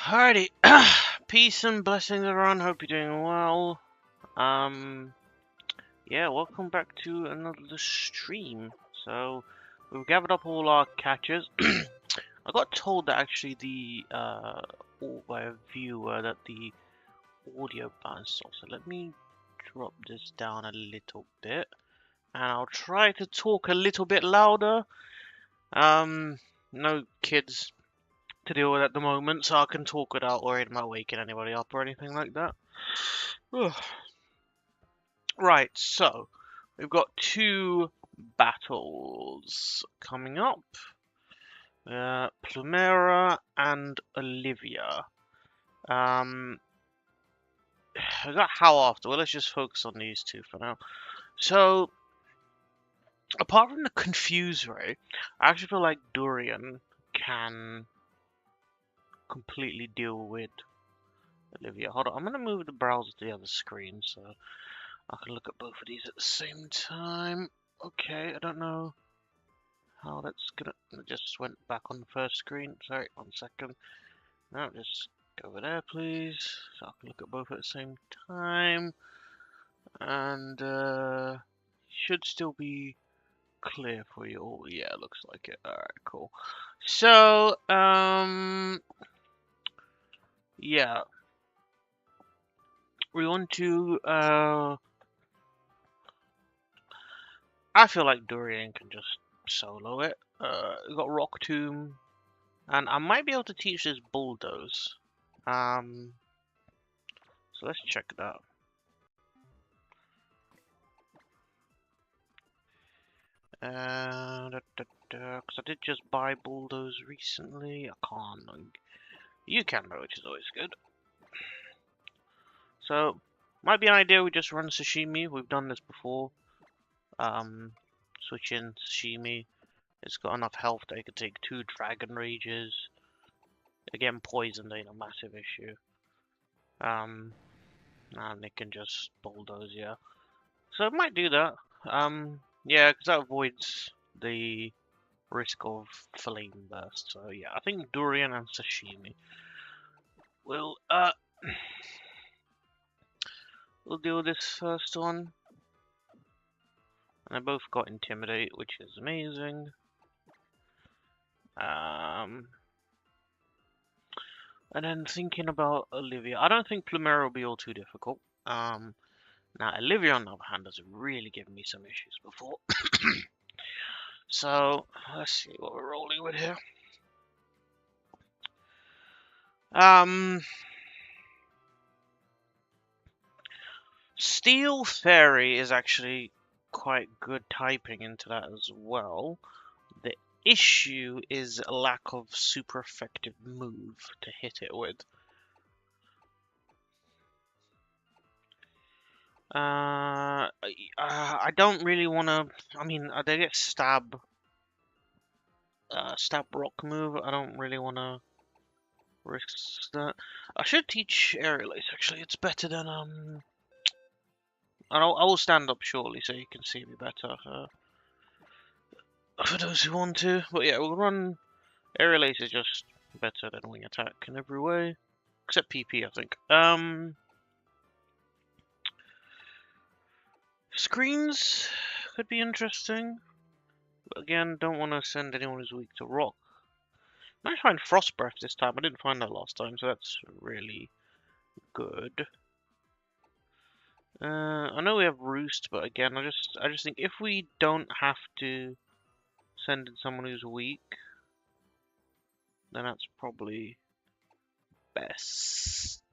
Alrighty, peace and blessings everyone, hope you're doing well. Yeah, welcome back to another stream. So, we've gathered up all our catches. I got told that actually by a viewer that the audio bounced off, so let me drop this down a little bit. And I'll try to talk a little bit louder. No kids to deal with at the moment, so I can talk without worrying about waking anybody up or anything like that. Right, so we've got two battles coming up. Plumera and Olivia. I got How after. Well, let's just focus on these two for now. So, apart from the Confuse Ray, I actually feel like Durian can completely deal with Olivia. Hold on, I'm gonna move the browser to the other screen so I can look at both of these at the same time. Okay, I don't know how that's gonna. It just went back on the first screen. Sorry, 1 second. No, just go over there, please, so I can look at both at the same time. And should still be clear for you all. Yeah, looks like it. All right, cool. So, yeah, we want to. I feel like Durian can just solo it. We've got Rock Tomb, and I might be able to teach this Bulldoze. So let's check it out. Because I did just buy Bulldoze recently. I can't. You can though, which is always good. So, might be an idea we just run Sashimi. We've done this before. Switch in Sashimi. It's got enough health that it could take 2 Dragon Rages. Again, poisoned ain't a massive issue. And it can just Bulldoze, yeah. So, I might do that. Yeah, because that avoids the risk of Flame Burst. So, yeah, I think Durian and Sashimi will, we'll deal with this first one. And they both got Intimidate, which is amazing. And then thinking about Olivia, I don't think Plumera will be all too difficult. Now Olivia on the other hand has really given me some issues before. So let's see what we're rolling with here. Steel Fairy is actually quite good typing into that as well. The issue is a lack of super effective move to hit it with. I don't really want to. I mean, they get stab rock move. I don't really want to risk that. I should teach aerial ace. Actually, it's better than I will stand up shortly so you can see me better. For those who want to, but yeah, we'll run aerial ace is just better than wing attack in every way, except PP, I think. Screens could be interesting. But again, don't want to send anyone who's weak to rock. I might find Frost Breath this time. I didn't find that last time, so that's really good. I know we have Roost, but again, I just think if we don't have to send in someone who's weak, then that's probably best.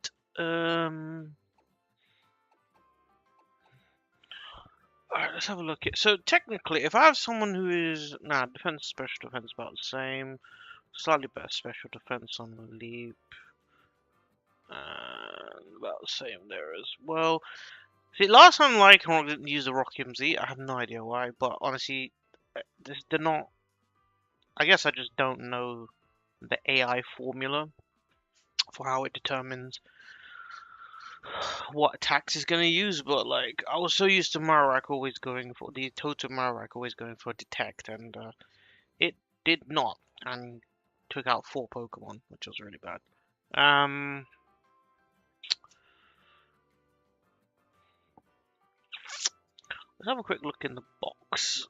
Alright, let's have a look at. So technically, if I have someone who is defense, special defense about the same, slightly better special defense on the leap, and about the same there as well. See, last time Lycanroc didn't use the Rock MZ, I have no idea why, but honestly, they're not. I guess I just don't know the AI formula for how it determines what attacks it's going to use, but like, I was so used to Marowak always going for the total Marowak always going for Detect, and it did not, and took out 4 Pokemon, which was really bad. Um, let's have a quick look in the box.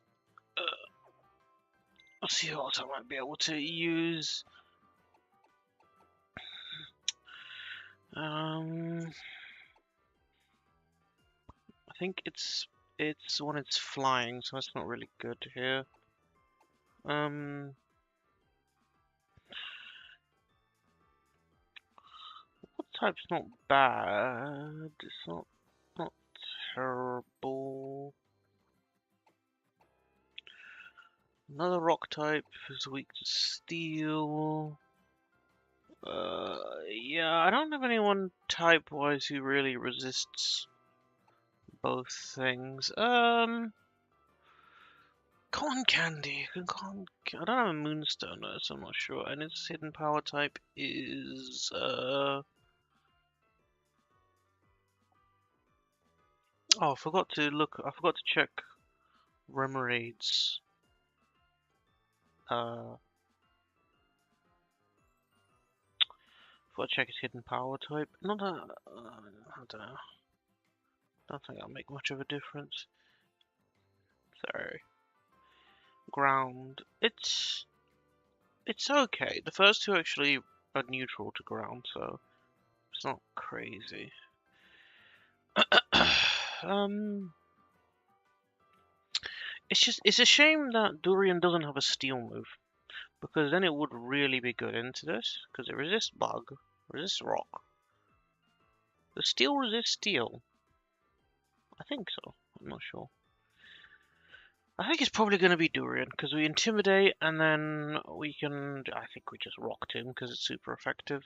Let's see what else I might be able to use. I think it's when it's flying, so that's not really good here. What type's not bad? It's not terrible. Another rock type is weak to steel. Yeah, I don't have anyone type-wise who really resists both things. Corn candy. I don't have a moonstone though, so I'm not sure. And its hidden power type is Oh, I forgot to look. I forgot to check Remerade's. Forgot to check his hidden power type. Not that. I don't know. Don't think that'll make much of a difference. Sorry. Ground. It's okay. The first two actually are neutral to ground, so it's not crazy. It's a shame that Durian doesn't have a steel move, because then it would really be good into this, because it resists bug, resists rock. Does steel resist steel? I think so. I'm not sure. I think it's probably going to be Durian, because we intimidate, and then we can... I think we just rocked him, because it's super effective.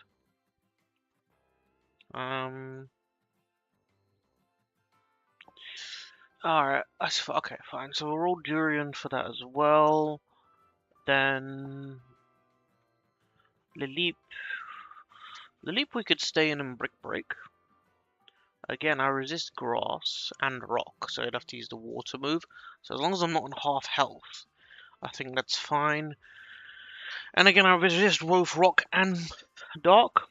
Alright, okay, fine. So we'll roll Durian for that as well. Then... Lilip. Lilip we could stay in and Brick Break. Again, I resist grass and rock, so I'd have to use the water move. So as long as I'm not on half health, I think that's fine. And again, I resist both rock and dark.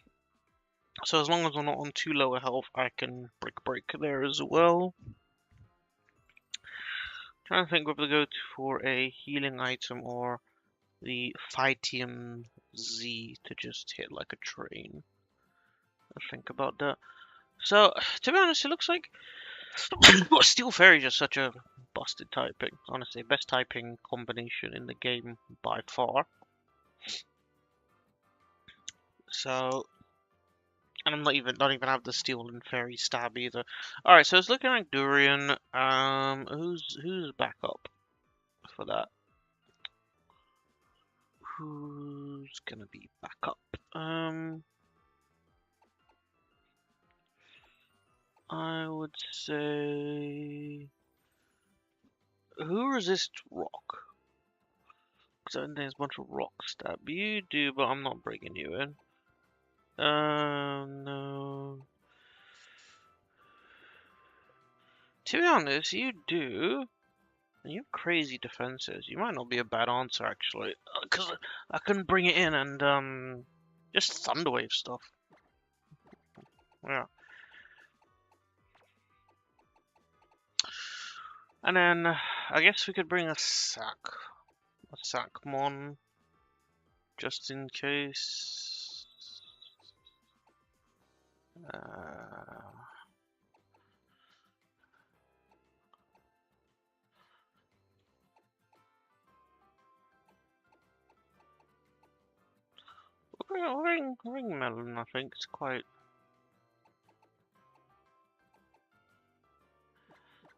So as long as I'm not on too low a health, I can Brick Break there as well. Trying to think whether to go for a healing item or the Phytium Z to just hit like a train. I'll think about that. So, to be honest, it looks like Steel Fairy is just such a busted typing. Honestly, best typing combination in the game by far. So, and I'm not even have the Steel and Fairy stab either. All right, so it's looking like Durian. Who's back up for that? Who's gonna be back up? I would say who resists rock? Because I think there's a bunch of rock stab. You do, but I'm not bringing you in. No. To be honest, you do. And you have crazy defenses. You might not be a bad answer actually, because I can bring it in and just Thunderwave stuff. Yeah. And then I guess we could bring a Sackmon, just in case. Ring Melon, I think it's quite.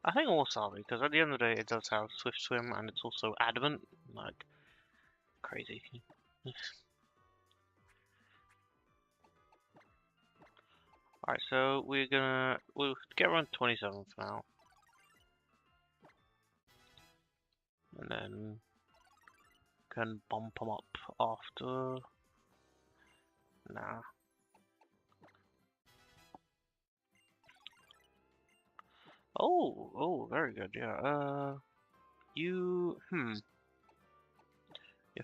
I think also because at the end of the day, it does have Swift Swim and it's also Adamant, like crazy. Alright, so we'll get around 27th now. And then can bump them up after. Nah. Oh, very good, yeah. Your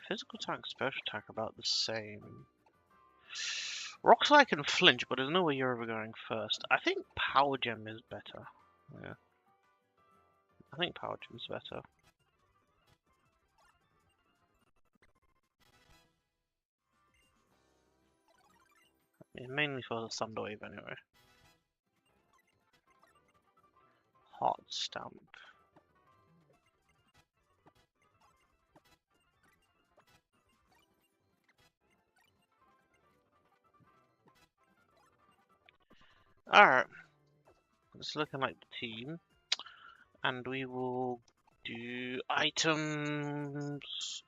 physical attack and special attack about the same. Rock Slide can flinch, but there's no way you're ever going first. I think Power Gem is better. Yeah. I think Power Gem's better. Yeah, mainly for the Thunder Wave anyway. Heart Stamp. Alright. Let's look at like the team. And we will do items.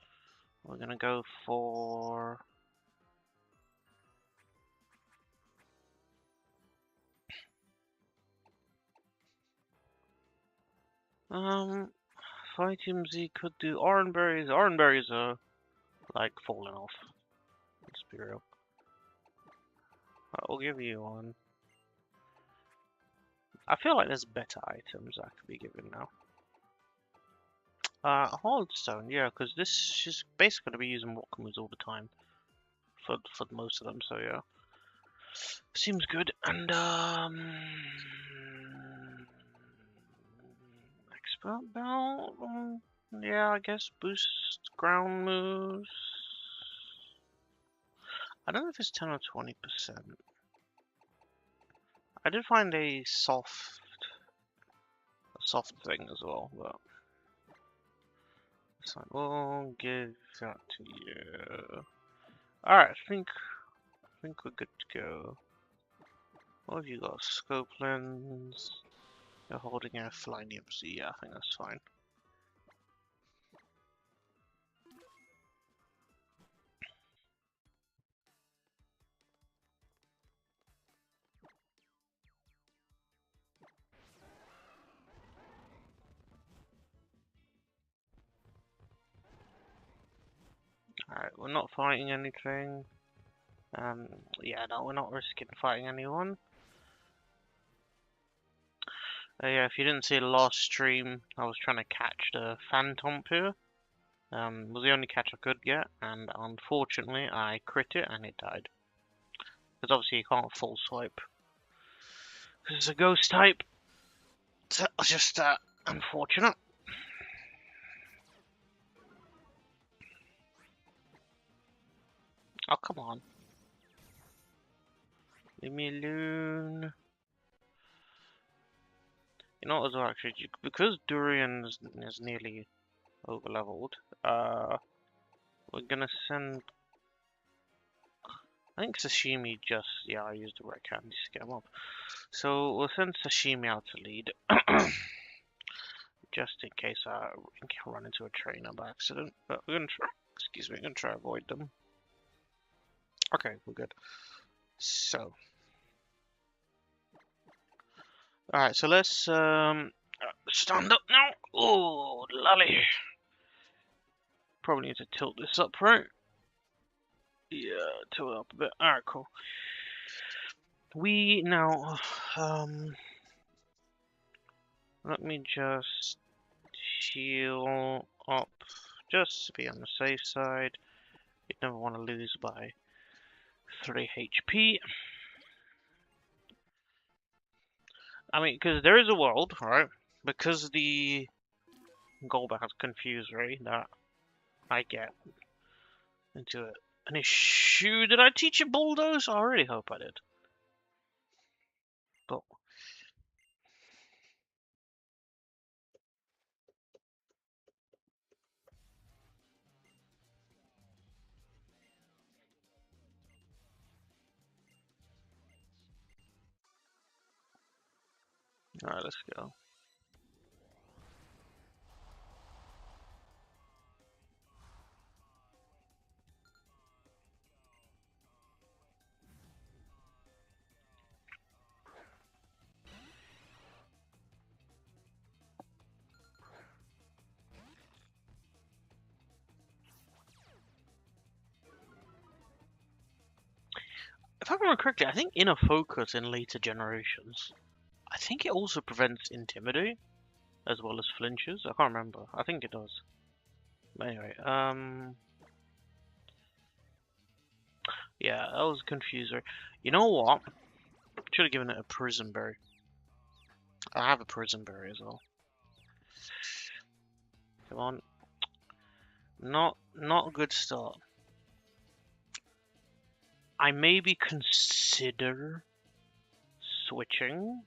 We're gonna go for five teams. He could do orange berries. Orange berries are like falling off. Let's be real. I'll give you one. I feel like there's better items I could be given now. Holdstone, yeah, because this is basically gonna be using rock moves all the time for most of them. So yeah, seems good. And expert belt. Yeah, I guess boost ground moves. I don't know if it's 10 or 20%. I did find a soft thing as well, but so we'll give that to you. Alright, I think we're good to go. What have you got? Scope lens. You're holding a flying EMC. Yeah, I think that's fine. Alright, we're not fighting anything. Yeah, no, we're not risking fighting anyone. Yeah, if you didn't see the last stream, I was trying to catch the Phantom here. Was the only catch I could get, and unfortunately I crit it and it died. Because obviously you can't full swipe. Because it's a ghost type. So it's just unfortunate. Oh, come on. Leave me alone. You know what as well, actually, because Durian is nearly over leveled, we're gonna send. I think Sashimi just. Yeah, I used the right candy to get him up. So we'll send Sashimi out to lead. Just in case I run into a trainer by accident. But we're gonna try. Excuse me, we're gonna try to avoid them. Okay, we're good. So. Alright, so let's stand up now. Oh, lolly. Probably need to tilt this up, right? Yeah, tilt it up a bit. Alright, cool. We now let me just heal up just to be on the safe side. You never want to lose by 3 HP. I mean, because there is a world, right? Because the Golbat has confused Ray that I get into an issue. Did I teach you Bulldoze? I really hope I did. But alright, let's go. If I remember correctly, I think Inner Focus in later generations, I think it also prevents Intimidate as well as flinches. I can't remember. I think it does. But anyway, Yeah, that was a confuser. You know what? Should have given it a prison berry. I have a prison berry as well. Come on. Not a good start. I maybe consider switching,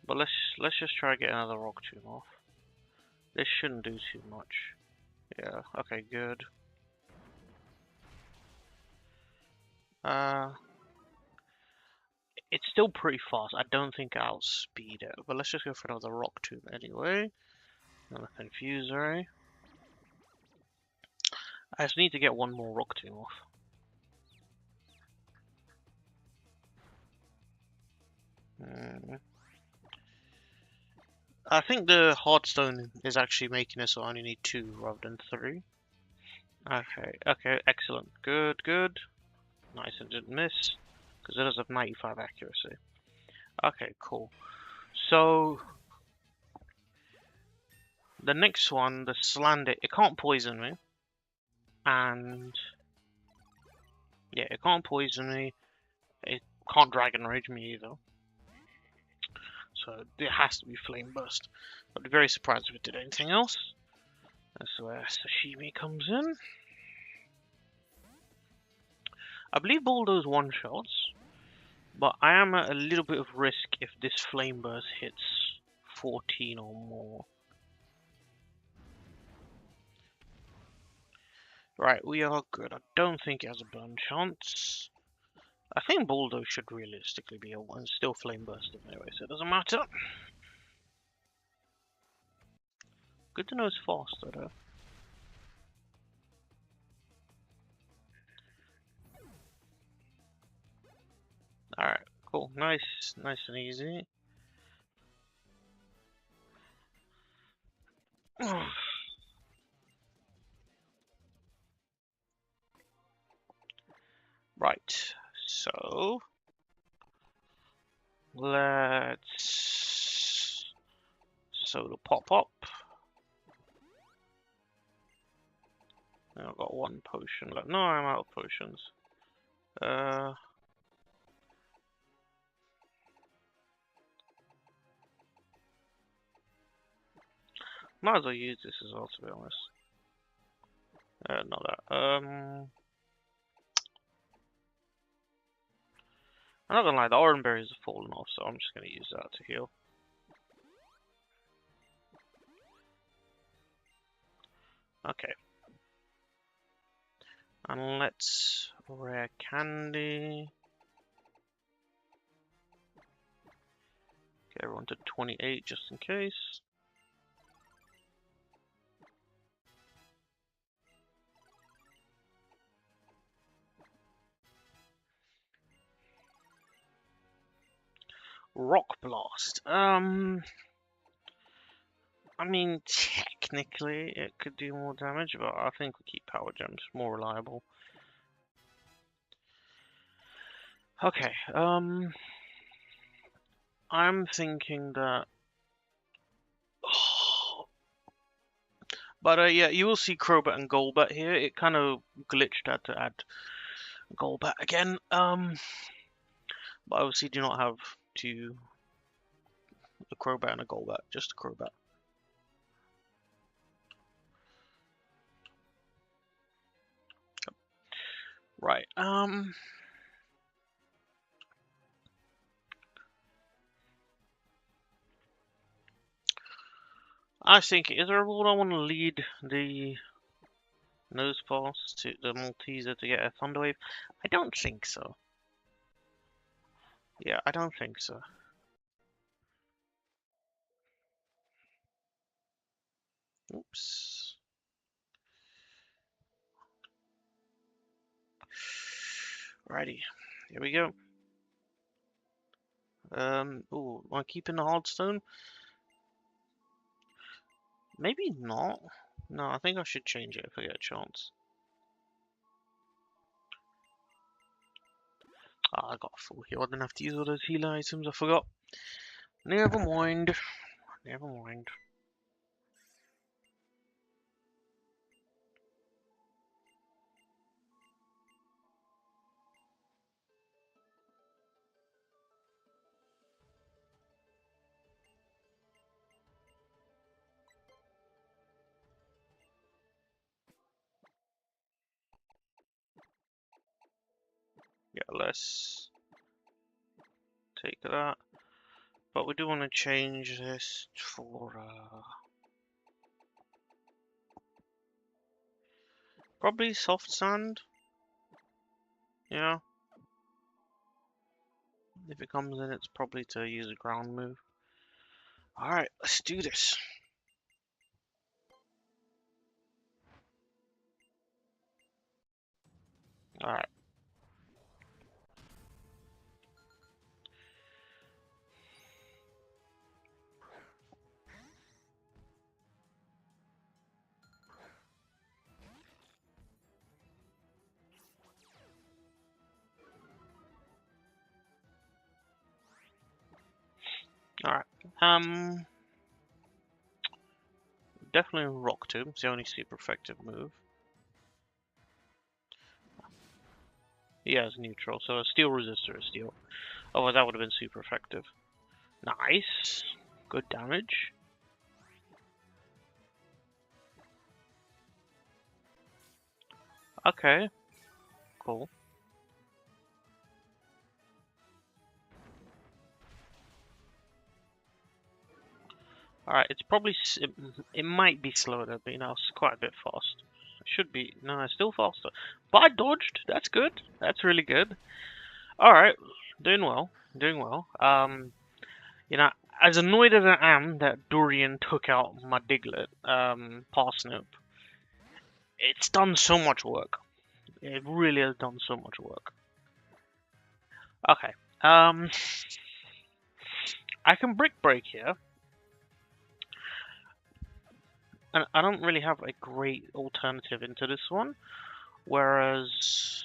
but let's just try to get another rock tomb off. This shouldn't do too much. Yeah, okay, good. It's still pretty fast. I don't think I'll speed it, but let's just go for another rock tomb anyway. Another confuser. I just need to get one more rock tomb off. I think the hardstone is actually making it so I only need 2 rather than 3. Okay, excellent. Good. Nice, and didn't miss, because it does have 95 accuracy. Okay, cool. So, the next one, the Slander, it can't poison me. And, yeah, it can't poison me. It can't Dragon Rage me either. So, it has to be Flame Burst. I'd be very surprised if it did anything else. That's where Sashimi comes in. I believe Bulldoze one-shots, but I am at a little bit of risk if this Flame Burst hits 14 or more. Right, we are good. I don't think it has a burn chance. I think Bulldoze should realistically be a 1, still Flame Burst anyway, so it doesn't matter. Good to know it's faster though. Alright, cool. Nice and easy. Right, so let's soda pop up. I've got 1 potion left. No, I'm out of potions. Might as well use this as well, to be honest. Not that. I'm not gonna lie, the orange berries have fallen off, so I'm just gonna use that to heal. Okay. And let's rare candy. Get everyone to 28 just in case. Rock Blast. I mean, technically it could do more damage, but I think we keep Power Gems, more reliable. Okay, I'm thinking that... But yeah, you will see Crobat and Golbat here. It kind of glitched, had to add Golbat again. But obviously do not have a Crobat and a Golbat, just a Crobat. Right, I think, is there a rule I want to lead the Nose Pass to the Malteser to get a Thunder Wave? I don't think so. Yeah, I don't think so. Oops. Righty, here we go. Ooh, am I keeping the Hardstone? Maybe not. No, I think I should change it if I get a chance. I got a full heal. I didn't have to use all those healer items. I forgot. Never mind. Never mind. Yeah, let's take that. But we do want to change this for probably soft sand. Yeah. If it comes in, it's probably to use a ground move. Alright, let's do this. Alright. Alright. Definitely Rock Tomb. It's the only super effective move. He has neutral, so a steel resistor is steel. Otherwise that would have been super effective. Nice. Good damage. Okay. Cool. Alright, it's probably... it might be slower, but you know, it's quite a bit fast. It should be... no, it's still faster. But I dodged! That's good. That's really good. Alright. Doing well. Doing well. You know, as annoyed as I am that Durian took out my Diglett, Parsnip, it's done so much work. It really has done so much work. Okay. I can Brick Break here. And I don't really have a great alternative into this one. Whereas...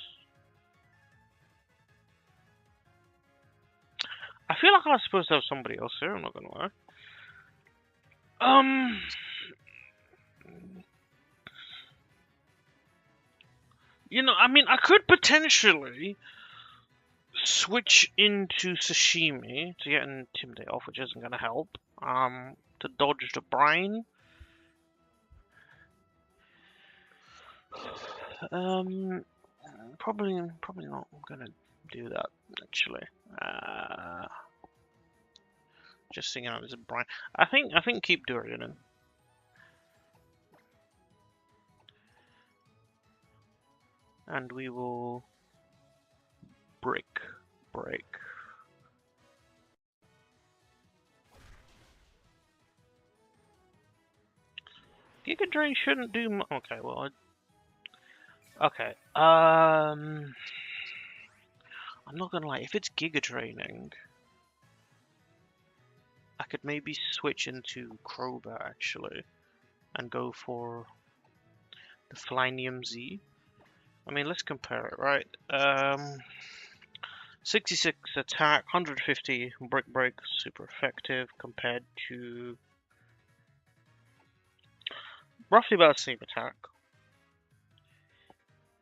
I feel like I was supposed to have somebody else here, I'm not gonna lie. You know, I mean, I could potentially switch into Sashimi to get an Intimidate off, which isn't gonna help. To dodge the Brine. Probably not gonna do that, actually. Just thinking out as a Brine. I think keep Durian in. And we will Brick Break. Giga Drain shouldn't do okay, well, okay. I'm not gonna lie, if it's Giga Draining, I could maybe switch into Crobat actually and go for the Flinium Z. I mean, let's compare it, right? 66 attack, 150 Brick Break, super effective compared to roughly about the same attack.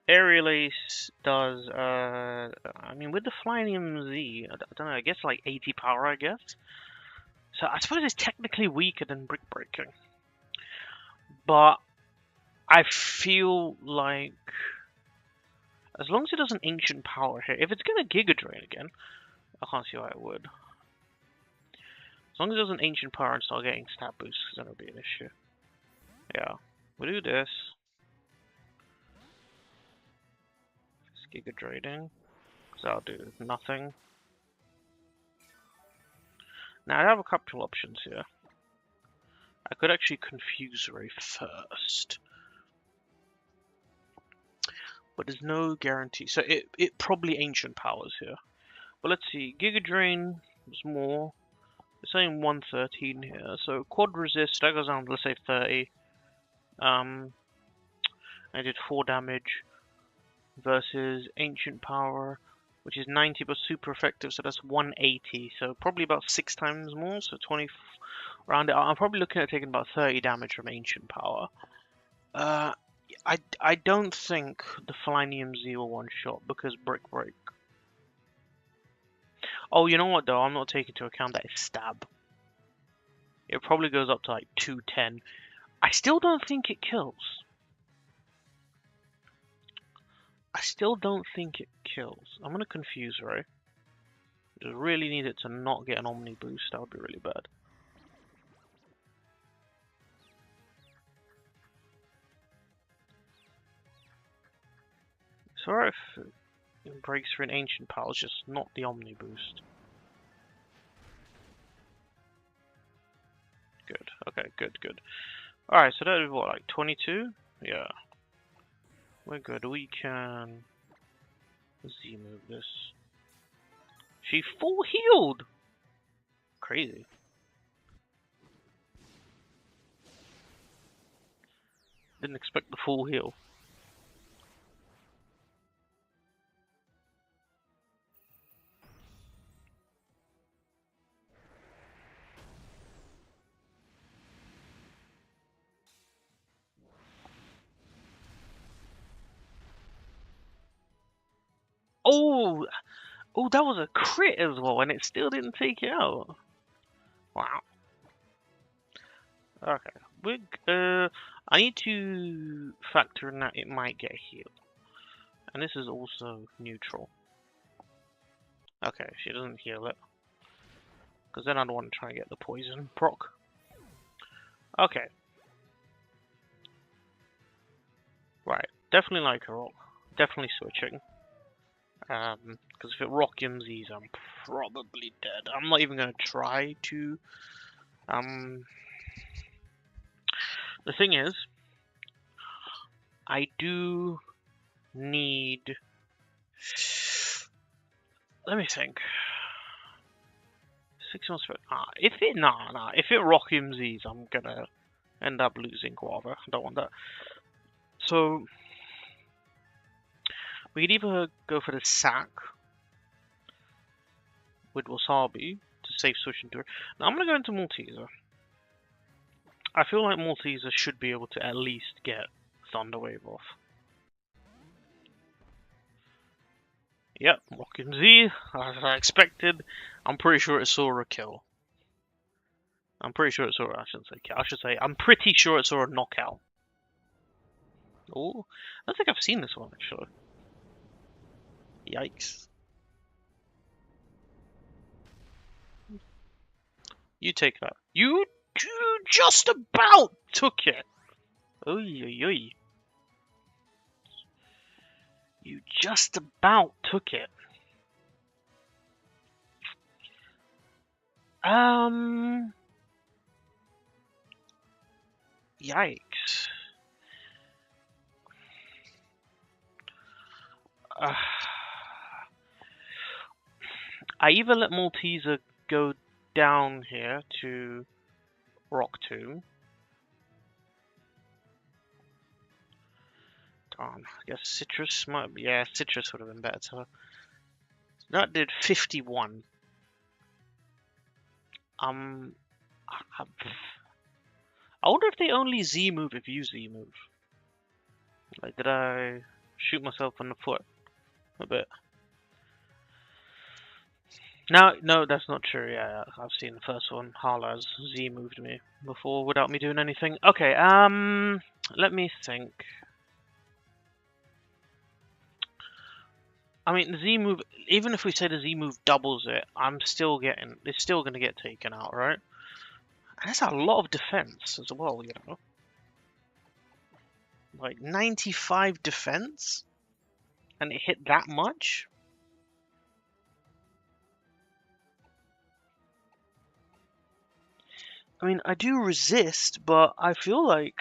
Aerial Ace does, I mean, with the Flinium Z, I don't know, I guess like 80 power, I guess. So I suppose it's technically weaker than Brick Breaking. But I feel like, as long as it does an Ancient Power here, if it's going to Giga Drain again, I can't see why it would. As long as it does an Ancient Power and start getting stat boosts, then it'll be an issue. Yeah, we'll do this. Giga Draining, because that'll do nothing. Now I have a couple options here. I could actually Confuse Ray first, but there's no guarantee. So it probably Ancient Powers here. But let's see, Giga Drain is more. It's saying 113 here, so Quad Resist, that goes down to, let's say, 30. I did 4 damage versus Ancient Power, which is 90 but super effective, so that's 180, so probably about 6 times more, so 20 round it. I'm probably looking at taking about 30 damage from Ancient Power. I don't think the Flinium Z will one-shot because Brick Break. Oh, you know what though? I'm not taking into account that it's Stab. It probably goes up to like 210. I still don't think it kills. I still don't think it kills. I'm gonna confuse Ray. Just really need it to not get an Omni boost. That would be really bad. It's alright if it breaks through an Ancient Pals, just not the Omni boost. Good. Okay, good, good. Alright, so that is what, like 22? Yeah. We're good. We can Z-move this. She full healed! Crazy. Didn't expect the full heal. Oh! Oh, that was a crit as well, and it still didn't take it out. Wow. Okay. I need to factor in that it might get healed. And this is also neutral. Okay, she doesn't heal it. Because then I'd want to try and get the poison proc. Okay. Right. Definitely like a rock. Definitely switching. Because if it rock Z's, I'm probably dead. I'm not even going to try to. The thing is, I do need. Let me think. 6 months. If it rock Z's, I'm gonna end up losing Guava. I don't want that. So we could either go for the sack with Wasabi to save switch into it. Now I'm gonna go into Malteser. I feel like Malteser should be able to at least get Thunder Wave off. Yep, Rockin' Z, as I expected. I'm pretty sure it saw a kill. I'm pretty sure it saw, I shouldn't say kill, I should say, I'm pretty sure it saw a knockout. Oh, I don't think I've seen this one actually. Yikes. You take that. You just about took it. Oy, oy, oy. You just about took it. Yikes. I either let Malteser go down here to Rock Tomb. Darn, I guess Citrus might be. Yeah, Citrus would have been better. That did 51. I wonder if they only Z move if you Z move. Like, did I shoot myself in the foot a bit? No, that's not true. Yeah, I've seen the first one. Harla's Z moved me before without me doing anything. Okay, let me think. I mean, the Z move, even if we say the Z move doubles it, it's still going to get taken out, right? And that's a lot of defense as well, you know? Like, 95 defense? And it hit that much? I mean, I do resist, but I feel like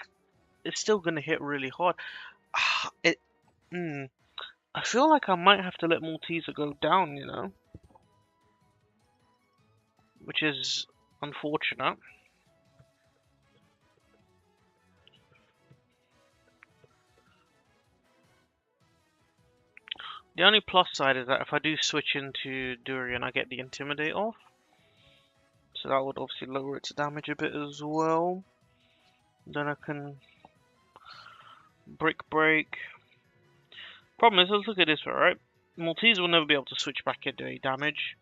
it's still going to hit really hard. I feel like I might have to let Malteser go down, you know? Which is unfortunate. The only plus side is that if I do switch into Durian, I get the Intimidate off. So that would obviously lower its damage a bit as well. Then I can Brick Break. Problem is, let's look at this, alright? Malteser will never be able to switch back into a damage.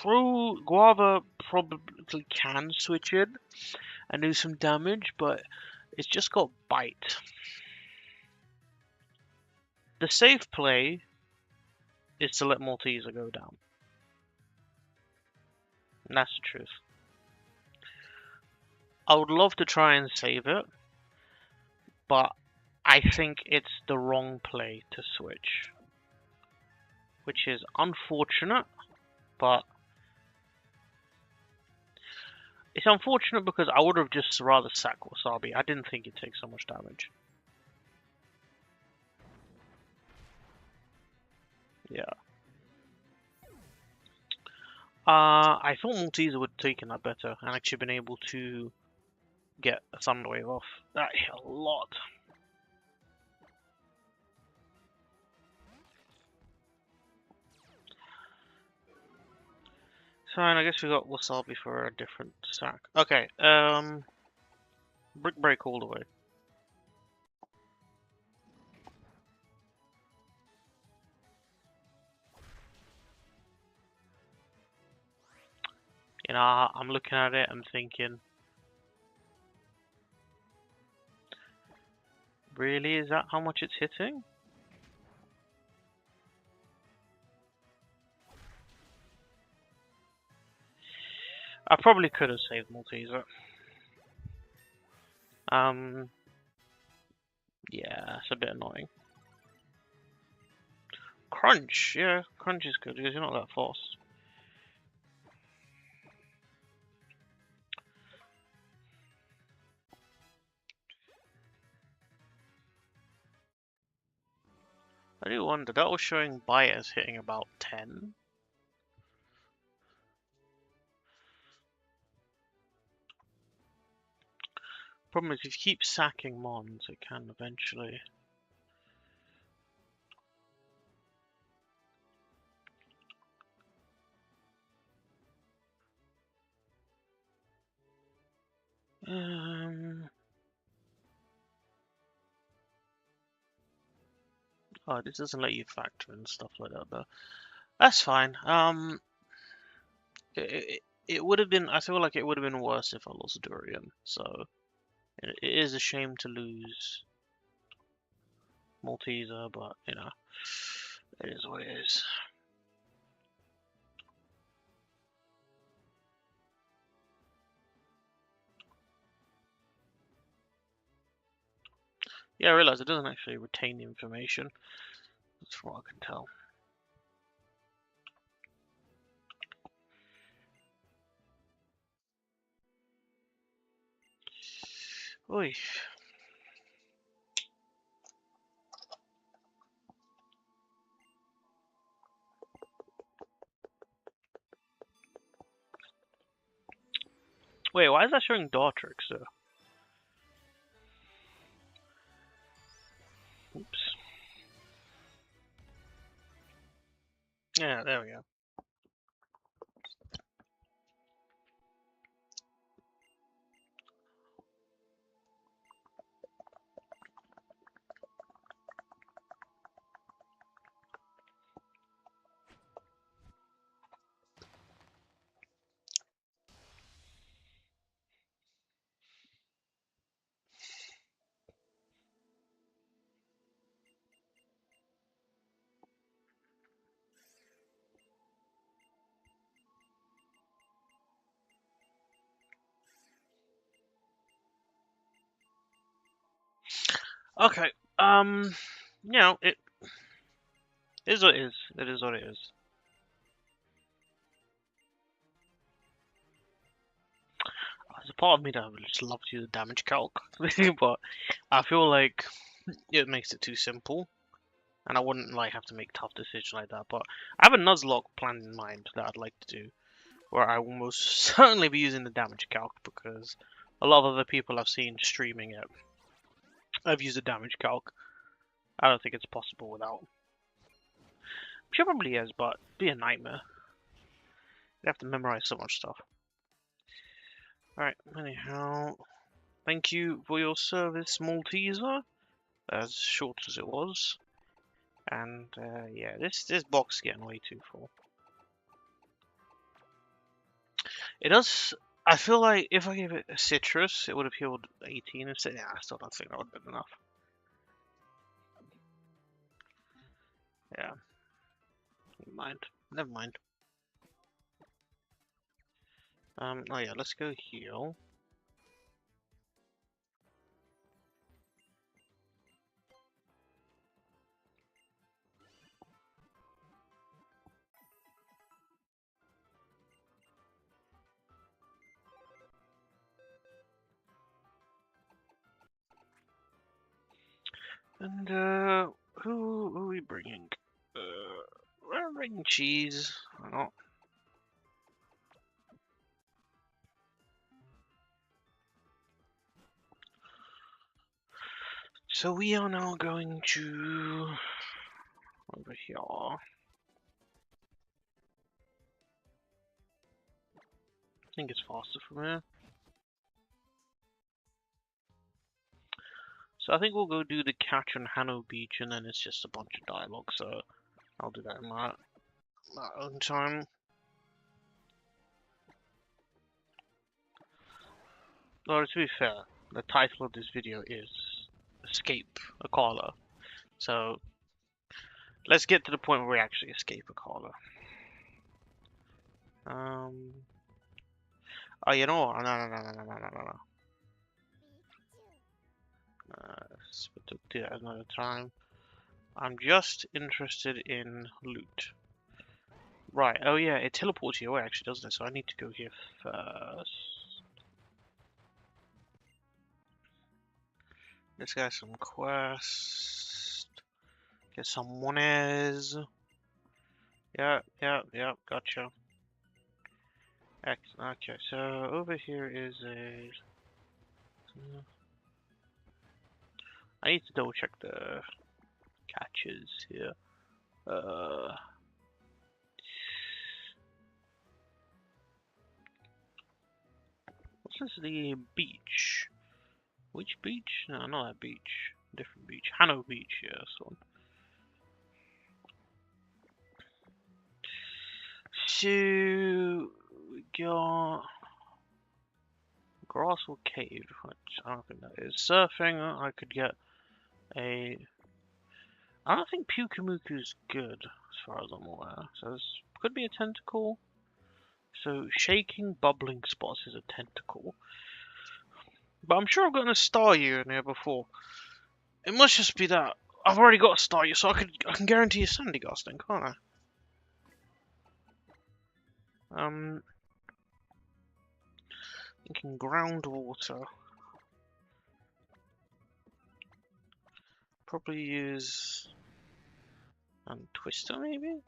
Guava probably can switch in and do some damage, but it's just got Bite. The safe play is to let Malteser go down. And that's the truth. I would love to try and save it, but I think it's the wrong play to switch. Which is unfortunate, but it's unfortunate because I would have just rather sacked Wasabi. I didn't think it'd take so much damage. Yeah. I thought Malteser would have taken that better and actually been able to get a Thunder Wave off. That hit a lot. Fine, I guess we got Wasabi for a different sack. Okay, Brick Break all the way. You know, I'm looking at it, I'm thinking, really, is that how much it's hitting? I probably could have saved Malteser. Yeah, it's a bit annoying. Crunch, yeah, Crunch is good because you're not that fast. I do wonder, that was showing Bite as hitting about 10. Problem is, if you keep sacking Mons, it can eventually. Oh, this doesn't let you factor in stuff like that, though. That's fine. It would have been. I feel like it would have been worse if I lost Durian. So it is a shame to lose Malteser, but you know, it is what it is. Yeah, I realize it doesn't actually retain the information. That's from what I can tell. Oy. Wait, why is that showing Dartrix though? Oops. Yeah, there we go. Okay. You know, it is what it is. It is what it is. There's a part of me that would just love to use a damage calc, but I feel like it makes it too simple, and I wouldn't like have to make tough decisions like that. But I have a Nuzlocke plan in mind that I'd like to do, where I will most certainly be using the damage calc because a lot of other people I've seen streaming it, I've used a damage calc. I don't think it's possible without. I'm sure probably is, but it'd be a nightmare. You have to memorize so much stuff. Alright, anyhow, thank you for your service, Malteser, as short as it was. And yeah, this box is getting way too full. It does. I feel like if I gave it a citrus, it would have healed 18 instead. Yeah, I still don't think that would have been enough. Yeah. Never mind. Never mind. Oh yeah, let's go heal. And who are we bringing? We're bringing cheese. Why not? So we are now going to over here. I think it's faster from here. So I think we'll go do the catch on Hanno Beach, and then it's just a bunch of dialogue. So I'll do that in my own time. Well, to be fair, the title of this video is Escape Akala. So let's get to the point where we actually escape Akala. Oh, you know what? No. We'll do that another time. I'm just interested in loot. Right, oh yeah, it teleports you away actually, doesn't it? So I need to go here first. Let's get some quests. Get some monies. Yeah, gotcha. Excellent. Okay, so over here is a... I need to double check the catches here. What's this? The beach. Which beach? No, not that beach. Different beach. Hanno Beach, yeah, this one. So we got Grasswell Cave, which I don't think that is. Surfing, I could get a... I don't think Pukamuku's good, as far as I'm aware. So this could be a tentacle. So shaking bubbling spots is a tentacle. But I'm sure I've gotten a star year in here before. It must just be that I've already got a star year, so I can guarantee a sandy gusting, can't I? Thinking groundwater. Probably use Twister maybe?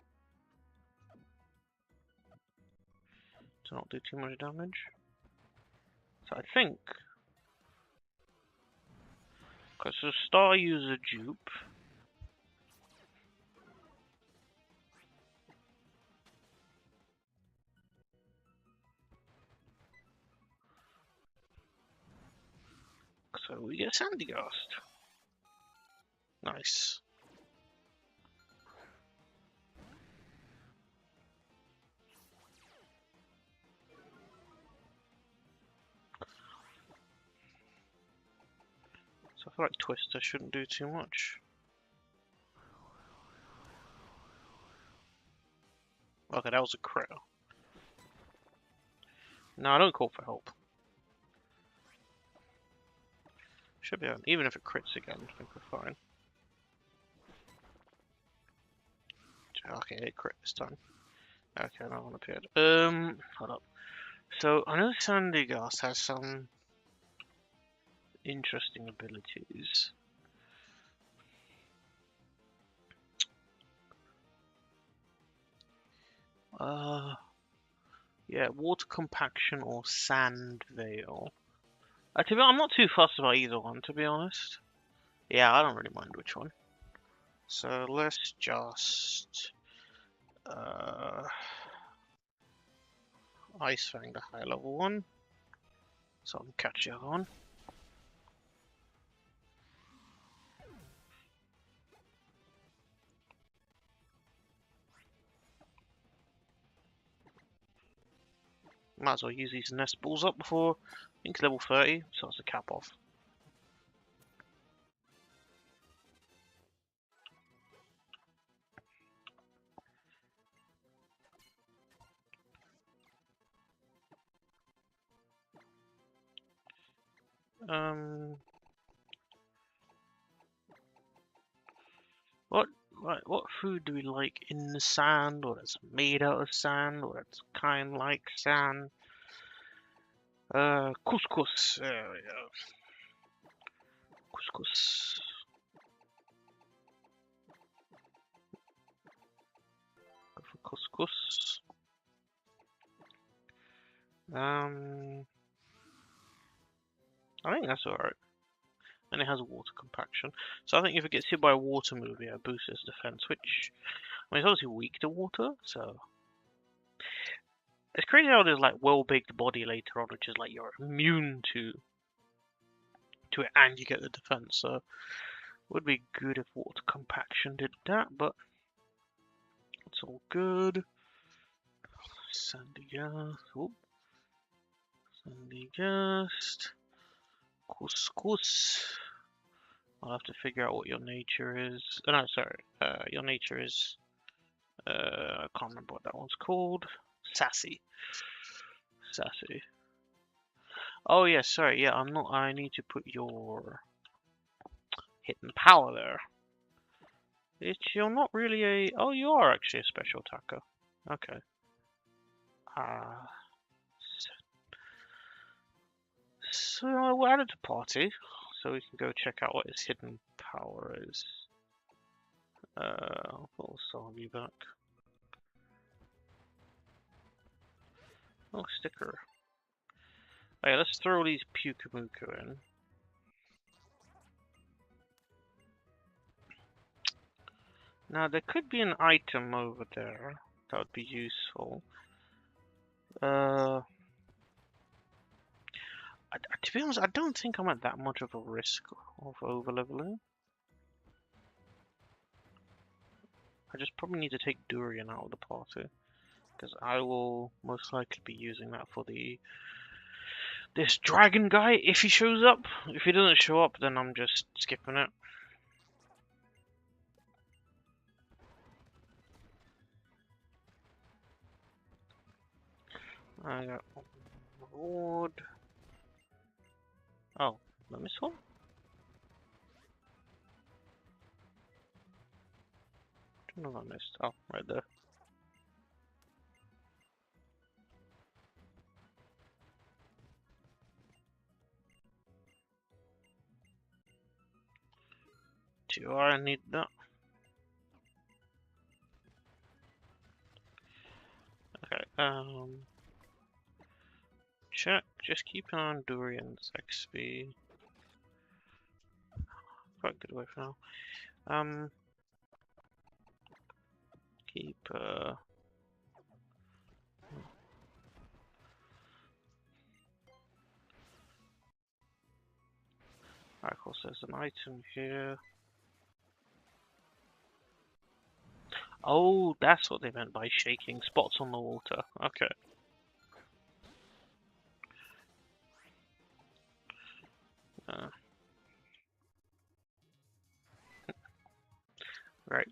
To not do too much damage. So I think because the star user dupe. So we get Sandy Gust. Nice. So I feel like Twister shouldn't do too much. Okay, that was a crit. No, I don't call for help. Should be on. Even if it crits again, I think we're fine. Okay, it crit this time. Okay, that one appeared. Hold up. So I know Sandy Gust has some interesting abilities. Yeah, water compaction or sand veil. I'm not too fussed about either one, to be honest. Yeah, I don't really mind which one. So let's just Ice Fang the high level one, so I can catch the other one. Might as well use these nest balls up before, I think it's level 30, so that's a cap off. What what food do we like in the sand, or that's made out of sand, or that's kind of like sand? Couscous. There we go. Couscous. Go for couscous. I think that's alright. And it has water compaction. So I think if it gets hit by a water move, yeah, it boosts its defense, which, I mean, it's obviously weak to water, so. It's crazy how there's like well-baked body later on, which is like you're immune to it and you get the defense, so it would be good if water compaction did that, but it's all good. Sandy Gust. Whoop. Sandy Gust. Couscous. I'll have to figure out what your nature is. Oh, no, sorry. Your nature is. I can't remember what that one's called. Sassy. Sassy. Oh, yeah, sorry. Yeah, I'm not. I need to put your hidden power there. You're not really a. Oh, you are actually a special attacker. Okay. So we'll add it to party, so we can go check out what his hidden power is. I'll put Wasabi back. Oh, sticker. Oh, yeah, let's throw these Pukamuku in. Now, there could be an item over there that would be useful. To be honest, I don't think I'm at that much of a risk of over-leveling. I just probably need to take Durian out of the party, because I will most likely be using that for this dragon guy if he shows up. If he doesn't show up, then I'm just skipping it. I got reward. Oh, I missed one? I don't know what I missed. Oh, right there. Do I need that? Okay, check. Just keep an eye on Durian's XP. Quite good way for now. Keep, Alright, of course, there's an item here. Oh, that's what they meant by shaking spots on the water. Okay. Right.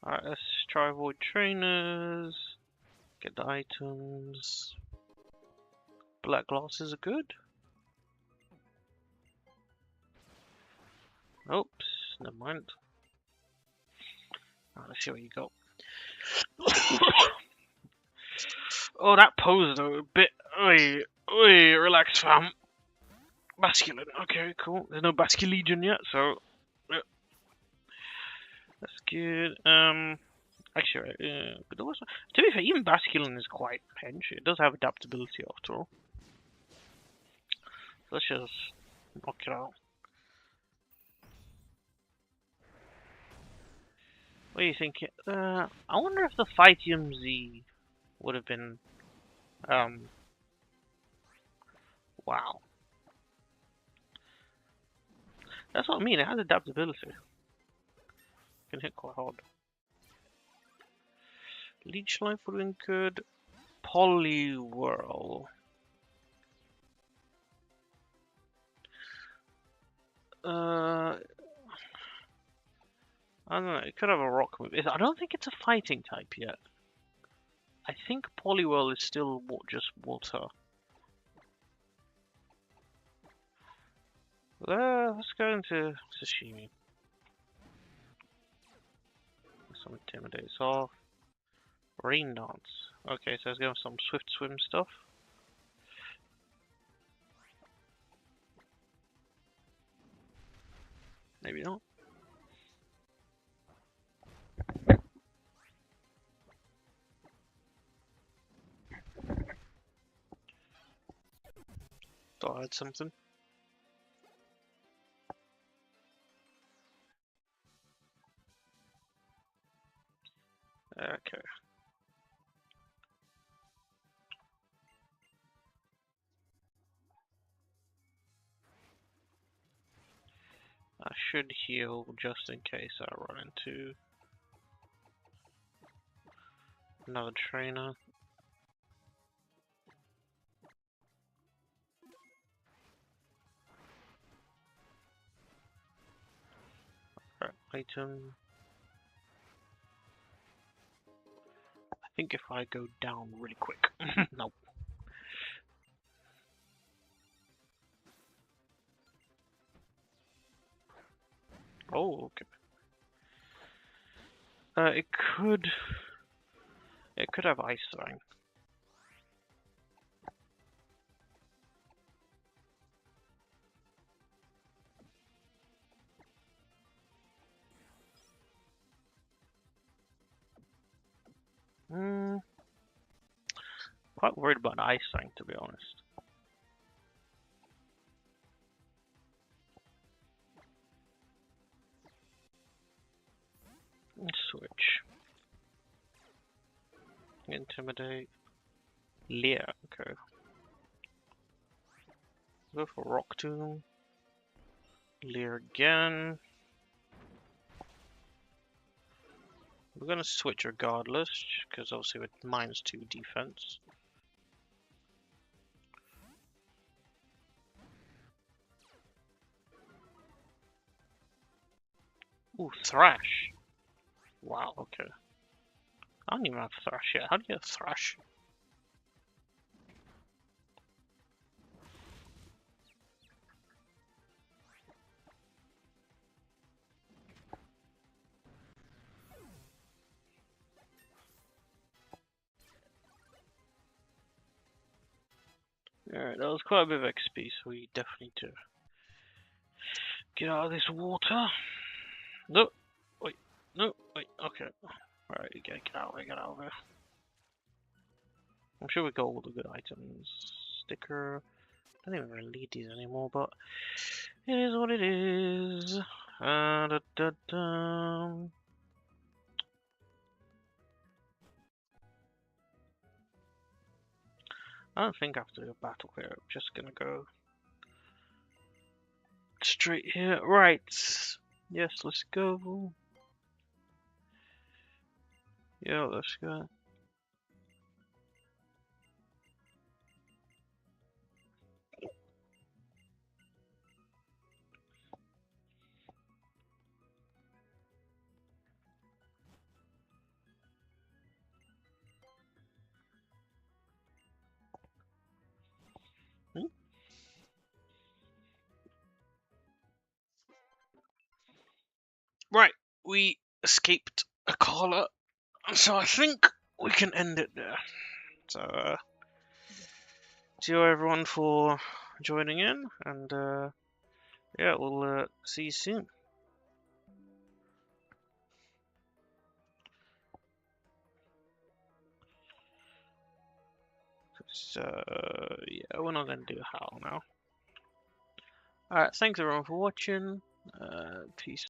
Alright, let's try avoid trainers. Get the items. Black glasses are good. Oops, never mind. Alright, let's see what you got. Oh, that pose though, a bit. Oi, relax, fam. Basculin. Okay, cool. There's no Basculegion yet, so yeah, that's good. Actually, but also, to be fair, even Basculin is quite hench. It does have adaptability after all. So let's just knock it out. What do you think? I wonder if the Phytium Z would have been, wow. That's what I mean. It has adaptability. Can hit quite hard. Leech Life would have been good. Poliwhirl. I don't know. It could have a rock move. I don't think it's a fighting type yet. I think Poliwhirl is still just water. Let's go into Sashimi. Some intimidates off. Rain dance. Okay, so let's go with some swift swim stuff. Maybe not. Thought I had something. Okay. I should heal just in case I run into another trainer. Alright, item. I think if I go down really quick. Nope. Oh, okay. It could have Ice Fang. Quite worried about Ice Fang, to be honest. Switch. Intimidate. Leer, okay. Go for Rock Tomb. Leer again. We're gonna switch regardless, because obviously with -2 defense. Ooh, Thrash. Wow, okay. I don't even have Thrash yet. How do you have Thrash? Alright, that was quite a bit of XP, so we definitely need to get out of this water. No, wait, no, wait, okay. Alright, get out of there. I'm sure we got all the good items. Sticker. I don't even really need these anymore, but it is what it is. Da, da, da. I don't think I have to do a battle here. I'm just gonna go straight here. Right. Yes, let's go. Yeah, let's go. Right, we escaped a collar, so I think we can end it there. So, thank you everyone for joining in, and yeah, we'll see you soon. So, yeah, we're not going to do Howl now. Alright, thanks everyone for watching. Peace.